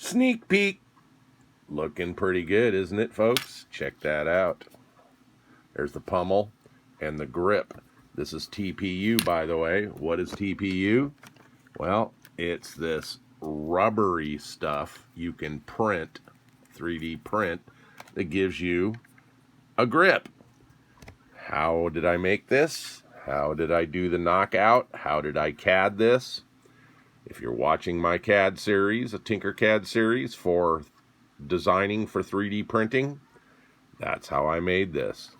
Sneak peek. Looking pretty good, isn't it, folks? Check that out. There's the pommel and the grip. This is TPU, by the way. What is TPU? Well, it's this rubbery stuff you can print, 3D print, that gives you a grip. How did I make this? How did I do the knockout? How did I CAD this? If you're watching my CAD series, a Tinkercad series for designing for 3D printing, that's how I made this.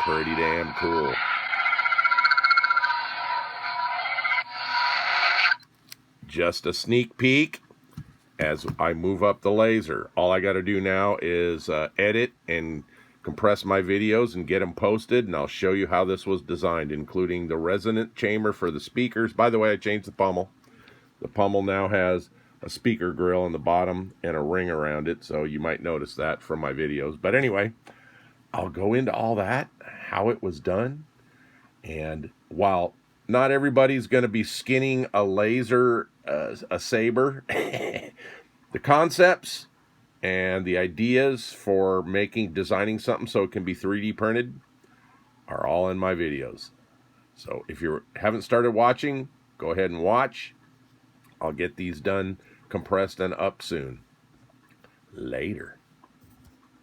Pretty damn cool. Just a sneak peek as I move up the laser. All I got to do now is edit and compress my videos and get them posted, and I'll show you how this was designed, including the resonant chamber for the speakers. By the way, I changed the pommel. The pommel now has a speaker grill on the bottom and a ring around it, so you might notice that from my videos. But anyway, I'll go into all that, how it was done, and while not everybody's going to be skinning a laser, a saber, the concepts and the ideas for designing something so it can be 3D printed are all in my videos. So if you haven't started watching, go ahead and watch. I'll get these done, compressed, and up soon. Later.